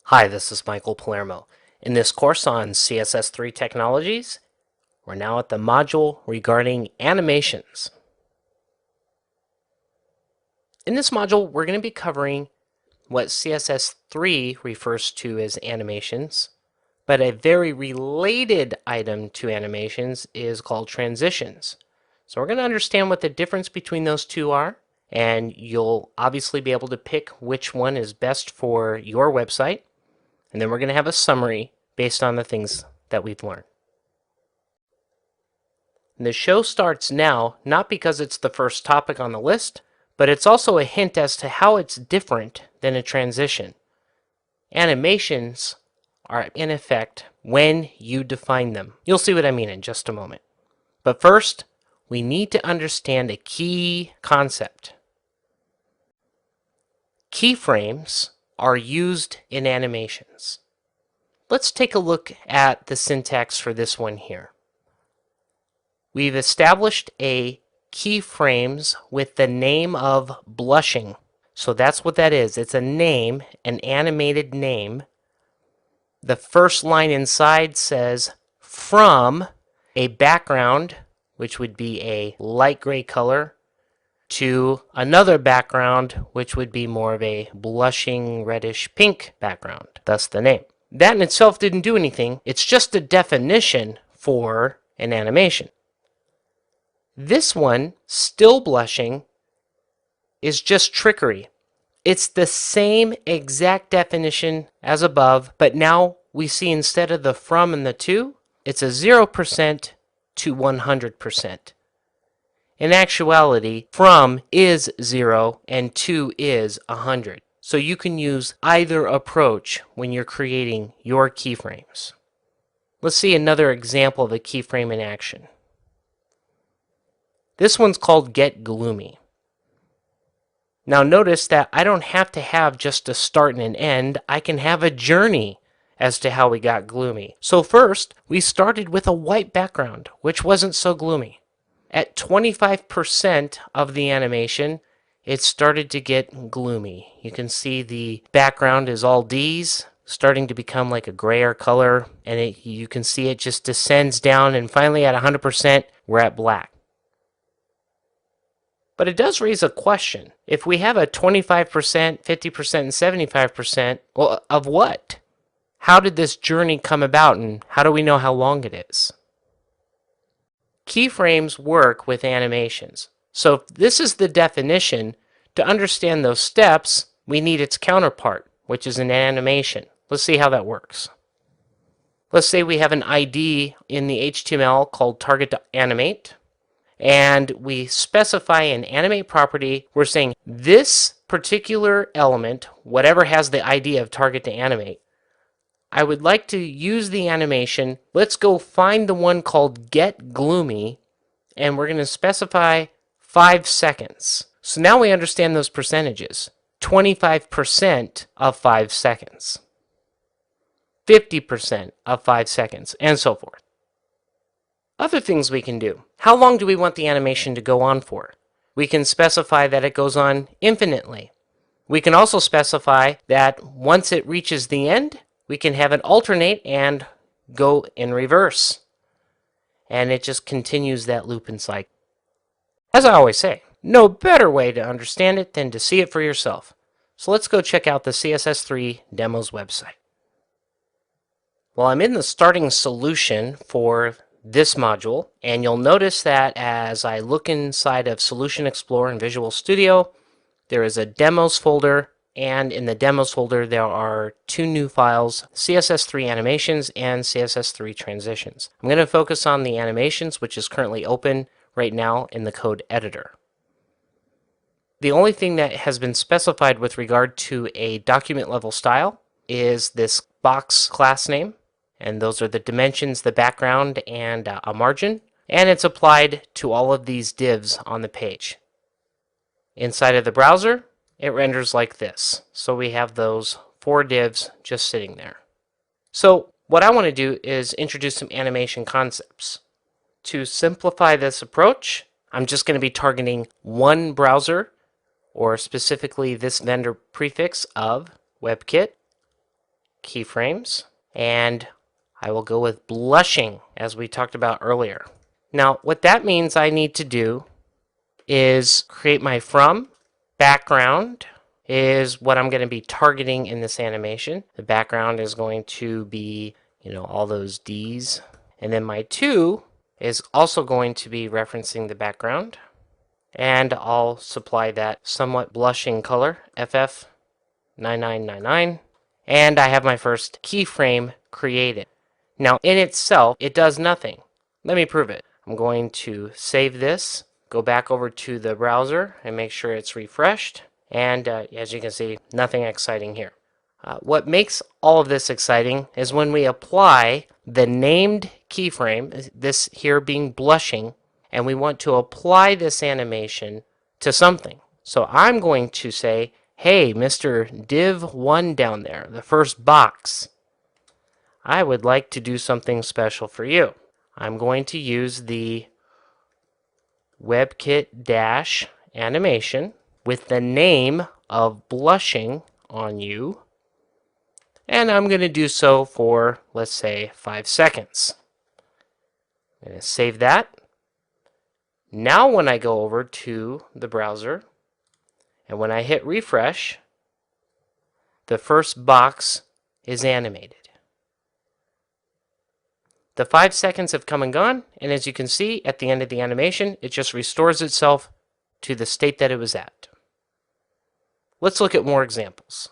Hi, this is Michael Palermo. In this course on CSS3 technologies, we're now at the module regarding animations. In this module, we're going to be covering what CSS3 refers to as animations, but a very related item to animations is called transitions. So we're going to understand what the difference between those two are, and you'll obviously be able to pick which one is best for your website. And then we're going to have a summary based on the things that we've learned. And the show starts now, not because it's the first topic on the list, but it's also a hint as to how it's different than a transition. Animations are in effect when you define them. You'll see what I mean in just a moment. But first, we need to understand a key concept. Keyframes are used in animations. Let's take a look at the syntax for this one here. We've established a keyframes with the name of blushing. So that's what that is. It's a name, an animated name. The first line inside says from a background, which would be a light gray color, to another background, which would be more of a blushing reddish pink background, thus the name. That in itself didn't do anything. It's just a definition for an animation. This one, still blushing, is just trickery. It's the same exact definition as above, but now we see instead of the from and the to, it's a 0% to 100%. In actuality, from is 0 and to is 100. So you can use either approach when you're creating your keyframes. Let's see another example of a keyframe in action. This one's called Get Gloomy. Now notice that I don't have to have just a start and an end. I can have a journey as to how we got gloomy. So first, we started with a white background, which wasn't so gloomy. At 25% of the animation, it started to get gloomy. You can see the background is all D's, starting to become like a grayer color, and you can see it just descends down, and finally at 100%, we're at black. But it does raise a question. If we have a 25%, 50%, and 75%, well, of what? How did this journey come about, and how do we know how long it is? Keyframes work with animations. So if this is the definition, to understand those steps, we need its counterpart, which is an animation. Let's see how that works. Let's say we have an ID in the HTML called target.animate, and we specify an animate property. We're saying this particular element, whatever has the ID of target.animate, I would like to use the animation. Let's go find the one called Get Gloomy, and we're going to specify 5 seconds. So now we understand those percentages. 25% of 5 seconds, 50% of 5 seconds, and so forth. Other things we can do. How long do we want the animation to go on for? We can specify that it goes on infinitely. We can also specify that once it reaches the end, we can have it alternate and go in reverse. And it just continues that loop and cycle. As I always say, no better way to understand it than to see it for yourself. So let's go check out the CSS3 Demos website. Well, I'm in the starting solution for this module, and you'll notice that as I look inside of Solution Explorer in Visual Studio, there is a Demos folder, and in the Demos folder there are 2 new files, CSS3 Animations and CSS3 Transitions. I'm going to focus on the animations, which is currently open right now in the code editor. The only thing that has been specified with regard to a document level style is this box class name, and those are the dimensions, the background, and a margin, and it's applied to all of these divs on the page. Inside of the browser, it renders like this. So we have those 4 divs just sitting there. So what I want to do is introduce some animation concepts. To simplify this approach, I'm just going to be targeting one browser, or specifically this vendor prefix of WebKit. keyframes, and I will go with blushing, as we talked about earlier. Now, what that means I need to do is create my from. Background is what I'm going to be targeting in this animation. The background is going to be, all those D's. And then my to is also going to be referencing the background. And I'll supply that somewhat blushing color, FF9999. And I have my first keyframe created. Now, in itself, it does nothing. Let me prove it. I'm going to save this, go back over to the browser, and make sure it's refreshed. And as you can see, nothing exciting here. What makes all of this exciting is when we apply the named keyframe, this here being blushing, and we want to apply this animation to something. So I'm going to say, hey, Mr. Div1 down there, the first box, I would like to do something special for you. I'm going to use the WebKit dash animation with the name of blushing on you. And I'm going to do so for, let's say, 5 seconds. I'm going to save that. Now when I go over to the browser, and when I hit refresh, the first box is animated. The 5 seconds have come and gone, and as you can see, at the end of the animation, it just restores itself to the state that it was at. Let's look at more examples.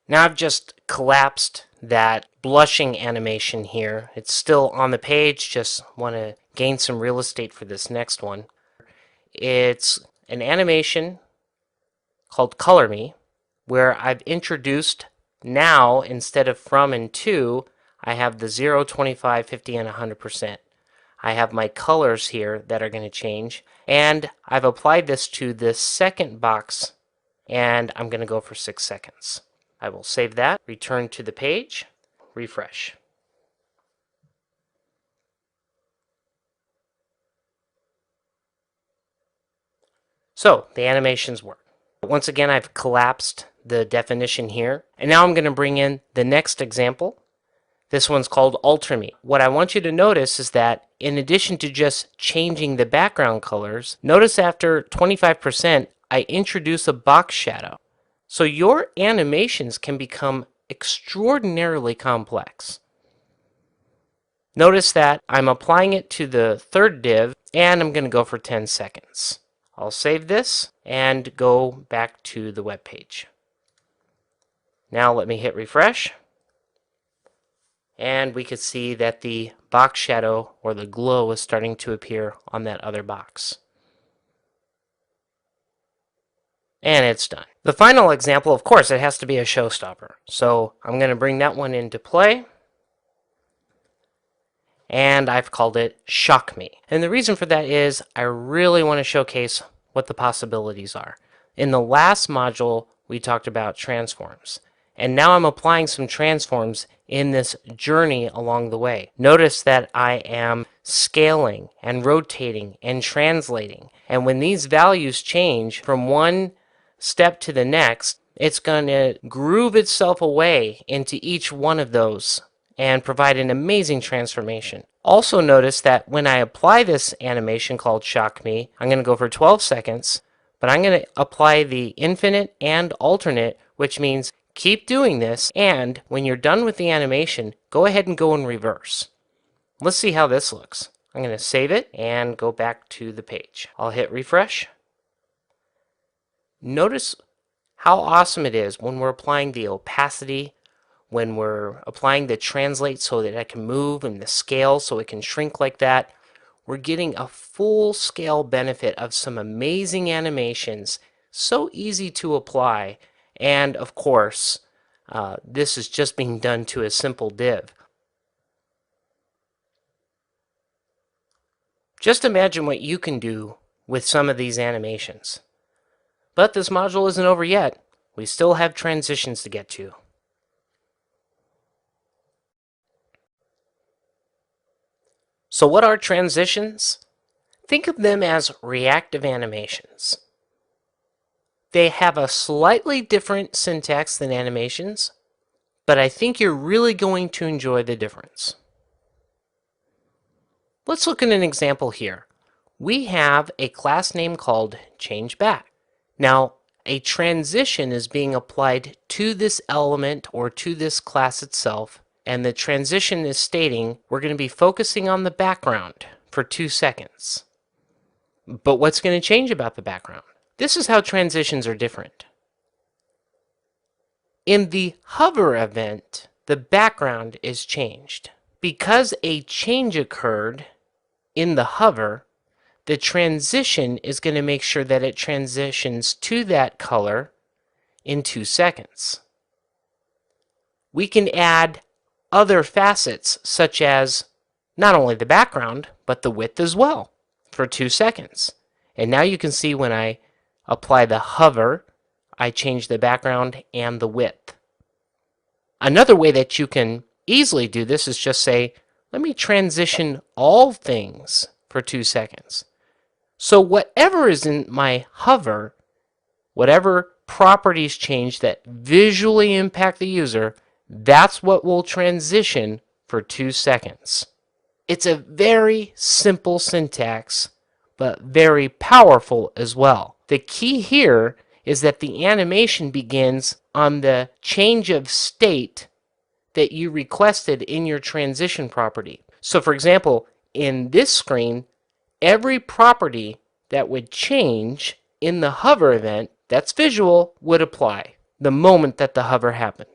Now I've just collapsed that blushing animation here. It's still on the page, just want to gain some real estate for this next one. It's an animation called Color Me, where I've introduced now, instead of from and to, I have the 0, 25, 50, and 100%. I have my colors here that are going to change, and I've applied this to this second box, and I'm going to go for 6 seconds. I will save that, return to the page, refresh. So the animations work. Once again, I've collapsed the definition here, and now I'm going to bring in the next example. This one's called Alter Me. What I want you to notice is that in addition to just changing the background colors, notice after 25%, I introduce a box shadow. So your animations can become extraordinarily complex. Notice that I'm applying it to the third div, and I'm going to go for 10 seconds. I'll save this and go back to the web page. Now let me hit refresh. And we can see that the box shadow or the glow is starting to appear on that other box. And it's done. The final example, of course, it has to be a showstopper. So I'm going to bring that one into play. And I've called it Shock Me. And the reason for that is I really want to showcase what the possibilities are. In the last module, we talked about transforms. And now I'm applying some transforms in this journey along the way. Notice that I am scaling and rotating and translating. And when these values change from one step to the next, it's going to groove itself away into each one of those and provide an amazing transformation. Also notice that when I apply this animation called Shock Me, I'm going to go for 12 seconds, but I'm going to apply the infinite and alternate, which means keep doing this, and when you're done with the animation, go ahead and go in reverse. Let's see how this looks. I'm going to save it and go back to the page. I'll hit refresh. Notice how awesome it is when we're applying the opacity, when we're applying the translate so that it can move, and the scale so it can shrink like that. We're getting a full scale benefit of some amazing animations, so easy to apply. And of course, this is just being done to a simple div. Just imagine what you can do with some of these animations. But this module isn't over yet. We still have transitions to get to. So what are transitions? Think of them as reactive animations. They have a slightly different syntax than animations, but I think you're really going to enjoy the difference. Let's look at an example here. We have a class name called changeBack. Now, a transition is being applied to this element or to this class itself, and the transition is stating we're going to be focusing on the background for 2 seconds. But what's going to change about the background? This is how transitions are different. In the hover event, the background is changed. Because a change occurred in the hover, the transition is going to make sure that it transitions to that color in 2 seconds. We can add other facets, such as not only the background, but the width as well, for 2 seconds. And now you can see when I apply the hover, I change the background and the width. Another way that you can easily do this is just say, let me transition all things for 2 seconds. So whatever is in my hover, whatever properties change that visually impact the user, that's what will transition for 2 seconds. It's a very simple syntax, but very powerful as well. The key here is that the animation begins on the change of state that you requested in your transition property. So for example, in this screen, every property that would change in the hover event that's visual would apply the moment that the hover happened.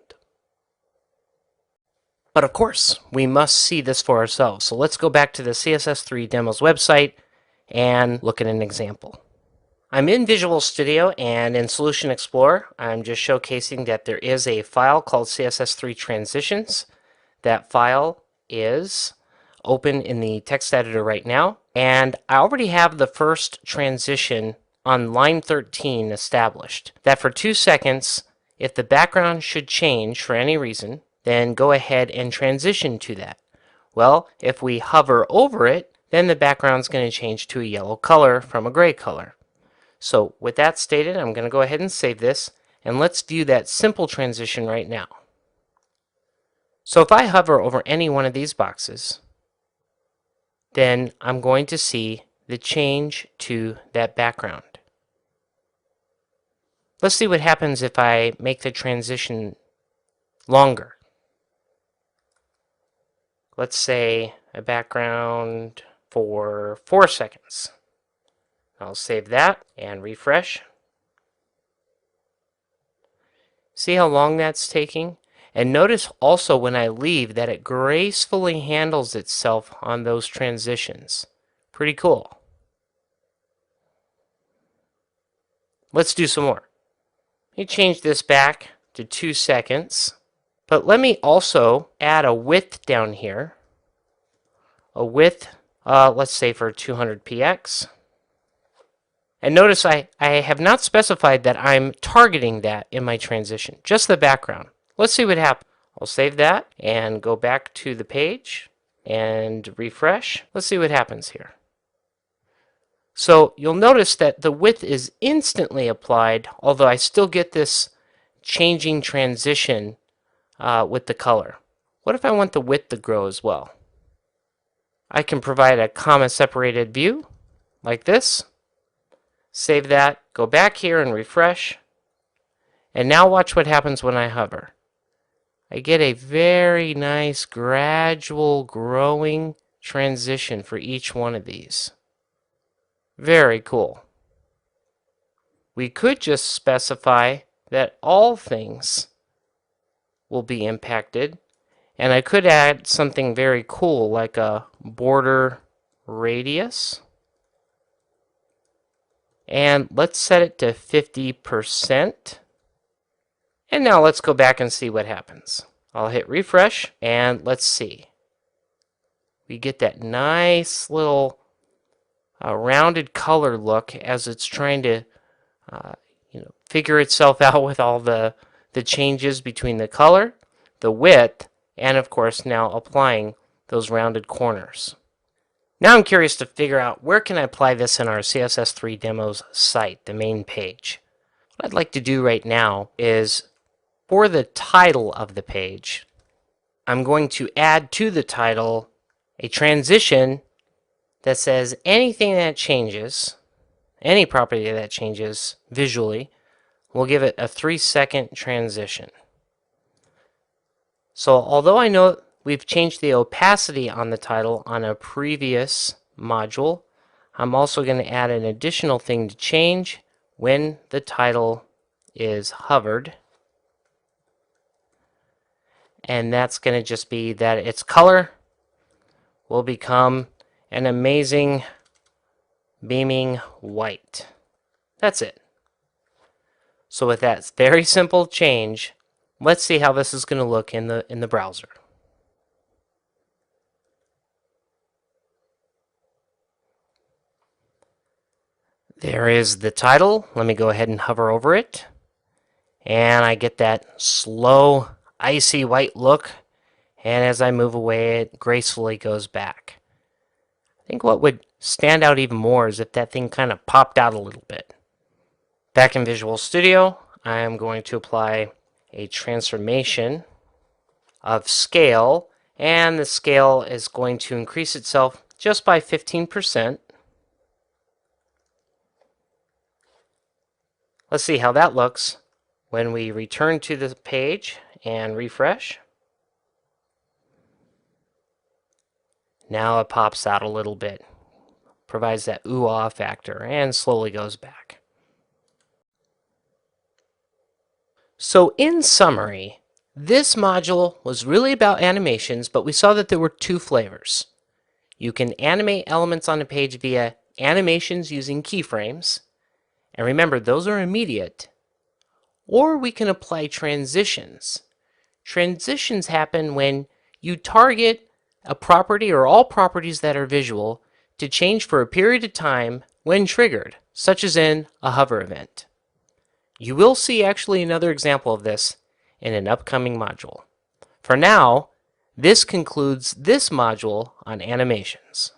But of course, we must see this for ourselves. So let's go back to the CSS3 Demos website and look at an example. I'm in Visual Studio, and in Solution Explorer, I'm just showcasing that there is a file called CSS3 Transitions. That file is open in the text editor right now, and I already have the first transition on line 13 established. That for 2 seconds, if the background should change for any reason, then go ahead and transition to that. Well, if we hover over it, then the background's going to change to a yellow color from a gray color. So with that stated, I'm going to go ahead and save this, and let's view that simple transition right now. So if I hover over any one of these boxes, then I'm going to see the change to that background. Let's see what happens if I make the transition longer. Let's say a background for 4 seconds. I'll save that and refresh. See how long that's taking? And notice also when I leave that it gracefully handles itself on those transitions. Pretty cool. Let's do some more. Let me change this back to 2 seconds. But let me also add a width down here. A width, let's say for 200px. And notice I have not specified that I'm targeting that in my transition, just the background. Let's see what happens. I'll save that and go back to the page and refresh. Let's see what happens here. So you'll notice that the width is instantly applied, although I still get this changing transition with the color. What if I want the width to grow as well? I can provide a comma-separated view like this. Save that, go back here and refresh. And now watch what happens when I hover. I get a very nice gradual growing transition for each one of these. Very cool. We could just specify that all things will be impacted, and I could add something very cool like a border radius. And let's set it to 50%. And now let's go back and see what happens. I'll hit refresh, and let's see. We get that nice little rounded color look as it's trying to figure itself out with all the changes between the color, the width, and of course now applying those rounded corners. Now I'm curious to figure out where can I apply this in our CSS3 Demos site, the main page. What I'd like to do right now is For the title of the page, I'm going to add to the title a transition that says anything that changes, any property that changes visually, we'll give it a 3-second transition. So although I know we've changed the opacity on the title on a previous module, I'm also going to add an additional thing to change when the title is hovered. And that's going to just be that its color will become an amazing beaming white. That's it. So with that very simple change, let's see how this is going to look in the browser. There is the title. Let me go ahead and hover over it. And I get that slow, icy white look. And as I move away, it gracefully goes back. I think what would stand out even more is if that thing kind of popped out a little bit. Back in Visual Studio, I am going to apply a transformation of scale, and the scale is going to increase itself just by 15%. Let's see how that looks when we return to the page and refresh. Now it pops out a little bit, provides that ooh-ah factor, and slowly goes back. So in summary, this module was really about animations, but we saw that there were two flavors. You can animate elements on a page via animations using keyframes, and remember, those are immediate. Or we can apply transitions. Transitions happen when you target a property or all properties that are visual to change for a period of time when triggered, such as in a hover event. You will see actually another example of this in an upcoming module. For now, this concludes this module on animations.